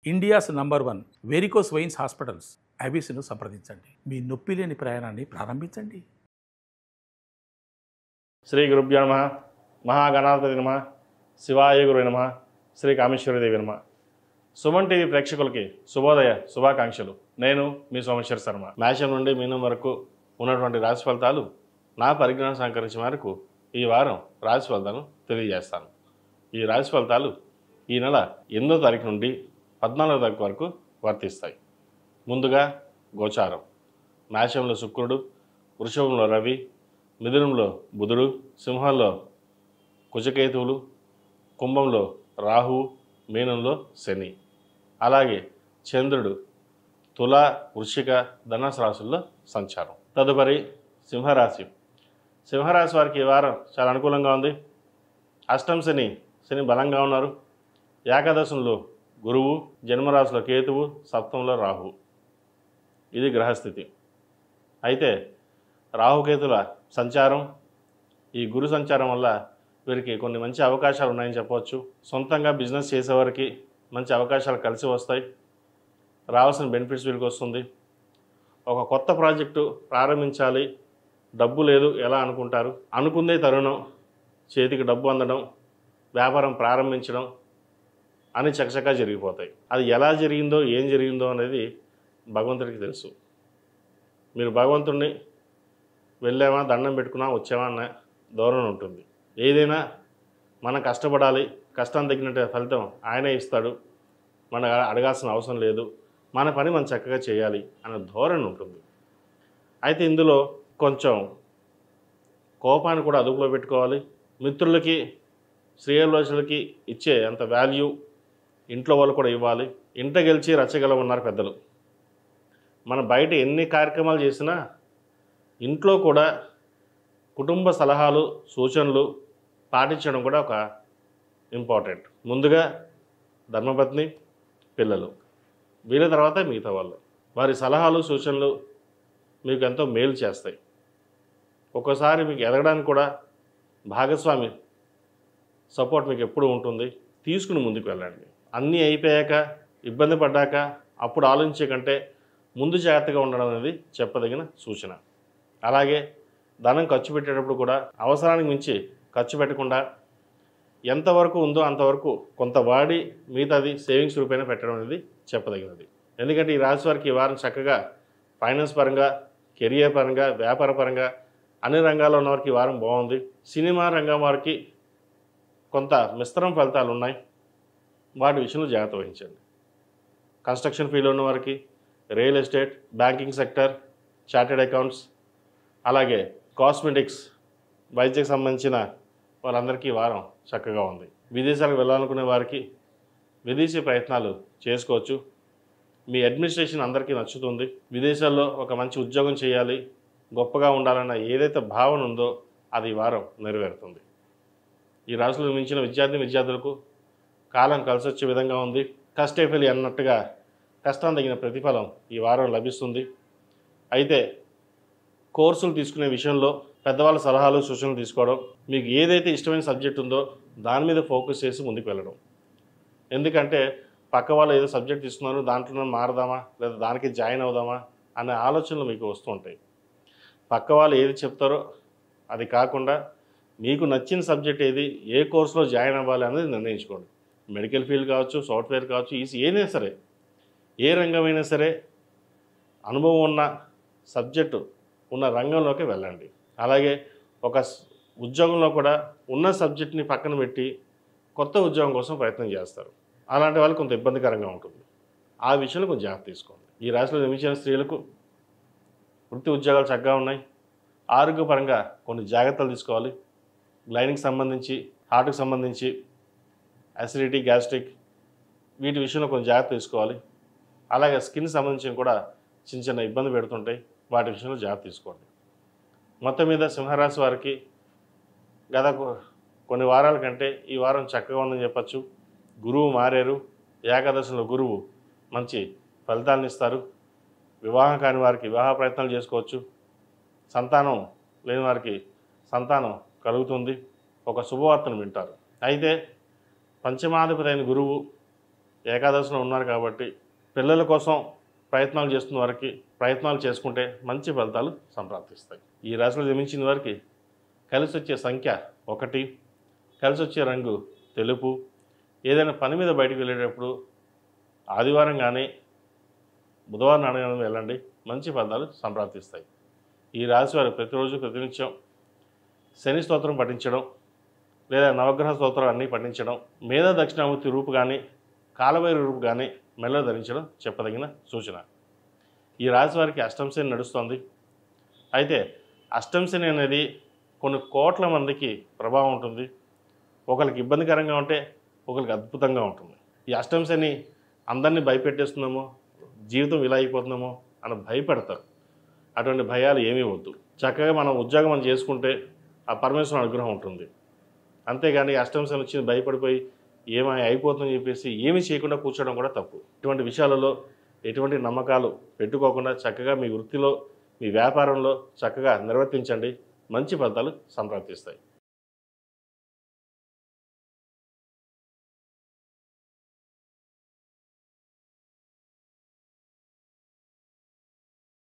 India's number 1 varicose veins hospitals ఐబీసీను సంప్రదించండి. మీ నొప్పి లేని ప్రయాణాన్ని ప్రారంభించండి. శ్రీ గురుభ్యో నమః. మహాగణాధిపతి నమః. శివాయ గురు నమః. శ్రీ కామేశ్వరీదేవి నమః. సుమన్ టీవీ ప్రేక్షకులకి శుభోదయ శుభాకాంక్షలు. నేను మీ సోమేశ్వర శర్మ. మేషం నుండి మీనం వరకు ఉన్నటువంటి రాశి ఫలితాలు నా పరిజ్ఞానం సహకరించిన మేరకు ఈ వారం రాశి ఫలితాలను తెలియజేస్తాను. ఈ రాశి ఫలితాలు ఈ నెల 8వ తారీఖు నుండి 14వ తారీఖు వరకు వర్తిస్తాయి. ముందుగా గోచారం. మేషంలో శుక్రుడు, వృషభంలో రవి, మిథునంలో బుధుడు, సింహంలో కుజకేతువులు, కుంభంలో రాహువు, మీనంలో శని. అలాగే చంద్రుడు తుల, వృశ్చిక, ధనుసు రాశుల్లో సంచారం. తదుపరి సింహరాశి. సింహరాశి వారికి ఈ వారం చాలా అనుకూలంగా ఉంది. అష్టమ శని బలంగా ఉన్నారు. ఏకాదశంలో గురువు, జన్మరాశిలో కేతువు, సప్తంలో రాహు. ఇది గ్రహస్థితి. అయితే రాహుకేతుల సంచారం, ఈ గురు సంచారం వల్ల వీరికి కొన్ని మంచి అవకాశాలు ఉన్నాయని చెప్పవచ్చు. సొంతంగా బిజినెస్ చేసేవారికి మంచి అవకాశాలు కలిసి వస్తాయి. రావాల్సిన బెనిఫిట్స్ వీరికి వస్తుంది. ఒక కొత్త ప్రాజెక్టు ప్రారంభించాలి, డబ్బు లేదు ఎలా అనుకుంటారు. అనుకుందే తరుణం, చేతికి డబ్బు అందడం, వ్యాపారం ప్రారంభించడం అని చకచకా జరిగిపోతాయి. అది ఎలా జరిగిందో ఏం జరిగిందో అనేది భగవంతుడికి తెలుసు. మీరు భగవంతుడిని వెళ్ళామా, దండం పెట్టుకున్నా, వచ్చామా అన్న ధోరణి ఉంటుంది. ఏదైనా మనం కష్టపడాలి, కష్టం తగినట్టు ఫలితం ఆయనే ఇస్తాడు, మనం అడగాల్సిన అవసరం లేదు, మన పని మనం చక్కగా చేయాలి అనే ధోరణి ఉంటుంది. అయితే ఇందులో కొంచెం కోపాన్ని కూడా అదుపులో పెట్టుకోవాలి. మిత్రులకి, శ్రేయోభిలాషులకి ఇచ్చే అంత వాల్యూ ఇంట్లో వాళ్ళు కూడా ఇవ్వాలి. ఇంట గెలిచి రచ్చగలమన్నారు పెద్దలు. మనం బయట ఎన్ని కార్యక్రమాలు చేసినా ఇంట్లో కూడా కుటుంబ సలహాలు, సూచనలు పాటించడం కూడా ఒక ఇంపార్టెంట్. ముందుగా ధర్మపత్ని, పిల్లలు, వీళ్ళ తర్వాత మిగతా వాళ్ళు. వారి సలహాలు, సూచనలు మీకు ఎంతో మేలు చేస్తాయి. ఒక్కోసారి మీకు ఎదగడానికి కూడా భాగస్వామి సపోర్ట్ మీకు ఎప్పుడూ ఉంటుంది. తీసుకుని ముందుకు వెళ్ళండి. అన్నీ అయిపోయాక, ఇబ్బంది పడ్డాక అప్పుడు ఆలోచించే కంటే ముందు జాగ్రత్తగా ఉండడం అనేది చెప్పదగిన సూచన. అలాగే ధనం ఖర్చు పెట్టేటప్పుడు కూడా అవసరానికి మించి ఖర్చు పెట్టకుండా ఎంతవరకు ఉందో అంతవరకు కొంత వాడి మిగతాది సేవింగ్స్ రూపేణ పెట్టడం అనేది చెప్పదగినది. ఎందుకంటే ఈ రాశి వారికి ఈ వారం చక్కగా ఫైనాన్స్ పరంగా, కెరియర్ పరంగా, వ్యాపార పరంగా అన్ని రంగాల్లో ఉన్న వారికి ఈ వారం బాగుంది. సినిమా రంగం వారికి కొంత మిశ్రమ ఫలితాలు ఉన్నాయి. వాటి విషయంలో జాగ్రత్త వహించండి. కన్స్ట్రక్షన్ ఫీల్డ్లో ఉన్న వారికి, real estate, banking sector, chartered accounts, అలాగే కాస్మెటిక్స్, వైద్యకు సంబంధించిన వాళ్ళందరికీ వారం చక్కగా ఉంది. విదేశాలకు వెళ్ళాలనుకునే వారికి విదేశీ ప్రయత్నాలు చేసుకోవచ్చు. మీ అడ్మినిస్ట్రేషన్ అందరికీ నచ్చుతుంది. విదేశాల్లో ఒక మంచి ఉద్యోగం చేయాలి, గొప్పగా ఉండాలన్న ఏదైతే భావన ఉందో అది ఈ వారం నెరవేరుతుంది. ఈ రాశిలో మించిన విద్యార్థులకు కాలం కలిసి వచ్చే విధంగా ఉంది. కష్టే ఫలి అన్నట్టుగా కష్టం తగిన ప్రతిఫలం ఈ వారం లభిస్తుంది. అయితే కోర్సులు తీసుకునే విషయంలో పెద్దవాళ్ళ సలహాలు, సూచనలు తీసుకోవడం, మీకు ఏదైతే ఇష్టమైన సబ్జెక్ట్ ఉందో దాని మీద ఫోకస్ చేసి ముందుకు వెళ్ళడం. ఎందుకంటే పక్క వాళ్ళు ఏదో సబ్జెక్ట్ తీసుకున్నారు, దాంట్లో మారదామా లేదా దానికి జాయిన్ అవుదామా అనే ఆలోచనలు మీకు వస్తూ ఉంటాయి. పక్క వాళ్ళు ఏది చెప్తారో అది కాకుండా మీకు నచ్చిన సబ్జెక్ట్ ఏది, ఏ కోర్సులో జాయిన్ అవ్వాలి అనేది నిర్ణయించుకోండి. మెడికల్ ఫీల్డ్ కావచ్చు, సాఫ్ట్వేర్ కావచ్చు, ఏదైనా సరే, ఏ రంగమైనా సరే అనుభవం ఉన్న సబ్జెక్టు ఉన్న రంగంలోకి వెళ్ళండి. అలాగే ఒక ఉద్యోగంలో కూడా ఉన్న సబ్జెక్ట్ని పక్కన పెట్టి కొత్త ఉద్యోగం కోసం ప్రయత్నం చేస్తారు. అలాంటి వాళ్ళకి కొంత ఇబ్బందికరంగా ఉంటుంది. ఆ విషయంలో కొంచెం జాగ్రత్త తీసుకోండి. ఈ రాశిలో జన్మించిన స్త్రీలకు వృత్తి ఉద్యోగాలు చక్కగా ఉన్నాయి. ఆరోగ్యపరంగా కొన్ని జాగ్రత్తలు తీసుకోవాలి. లైన్కి సంబంధించి, హార్ట్కి సంబంధించి, అసిడిటీ, గ్యాస్ట్రిక్ వీటి విషయంలో కొంచెం జాగ్రత్త తీసుకోవాలి. అలాగే స్కిన్ సంబంధించి కూడా చిన్న చిన్న ఇబ్బంది పెడుతుంటాయి. వాటి విషయంలో జాగ్రత్త తీసుకోండి. మొత్తం మీద సింహరాశి వారికి గత కొన్ని వారాల కంటే ఈ వారం చక్కగా ఉందని చెప్పచ్చు. గురువు మారారు. ఏకాదశిలో గురువు మంచి ఫలితాలను ఇస్తారు. వివాహం కాని వారికి వివాహ ప్రయత్నాలు చేసుకోవచ్చు. సంతానం లేని వారికి సంతానం కలుగుతుంది. ఒక శుభవార్తను వింటారు. అయితే పంచమాధిపతి అయిన గురువు ఏకాదశిలో ఉన్నారు కాబట్టి పిల్లల కోసం ప్రయత్నాలు చేస్తున్న వారికి ప్రయత్నాలు చేసుకుంటే మంచి ఫలితాలు సంప్రాప్తిస్తాయి. ఈ రాశిలో జన్మించిన వారికి కలిసి వచ్చే సంఖ్య 1, కలిసి వచ్చే రంగు తెలుపు. ఏదైనా పని మీద బయటకు వెళ్ళేటప్పుడు ఆదివారం కానీ బుధవారం నాడు కానీ వెళ్ళండి, మంచి ఫలితాలు సంప్రాప్తిస్తాయి. ఈ రాశి వారు ప్రతిరోజు ప్రతినిత్యం శని స్తోత్రం పఠించడం లేదా నవగ్రహ స్తోత్రాలు అన్నీ పఠించడం, మేధా దక్షిణామూర్తి రూపు కానీ కాలభైరవ రూపు కానీ మెడలో ధరించడం చెప్పదగిన సూచన. ఈ రాశి వారికి అష్టమ శని నడుస్తోంది. అయితే అష్టమ శని అనేది కొన్ని కోట్ల మందికి ప్రభావం ఉంటుంది. ఒకరికి ఇబ్బందికరంగా ఉంటే ఒకరికి అద్భుతంగా ఉంటుంది. ఈ అష్టమ శని అందరినీ భయపెట్టేస్తున్నామో, జీవితం ఇలా అయిపోతున్నామో అని భయపెడతారు. అటువంటి భయాలు ఏమీ వద్దు. చక్కగా మనం ఉద్యోగం మనం చేసుకుంటే ఆ పరమేశ్వరుని అనుగ్రహం ఉంటుంది. అంతేగాని అష్టమ శని వచ్చింది భయపడిపోయి అయిపోతుందని చెప్పేసి ఏమీ చేయకుండా కూర్చోవడం కూడా తప్పు. ఇటువంటి విషయాలలో ఎటువంటి నమ్మకాలు పెట్టుకోకుండా చక్కగా మీ వృత్తిలో, మీ వ్యాపారంలో చక్కగా నిర్వర్తించండి, మంచి ఫలితాలు సంప్రాప్తిస్తాయి.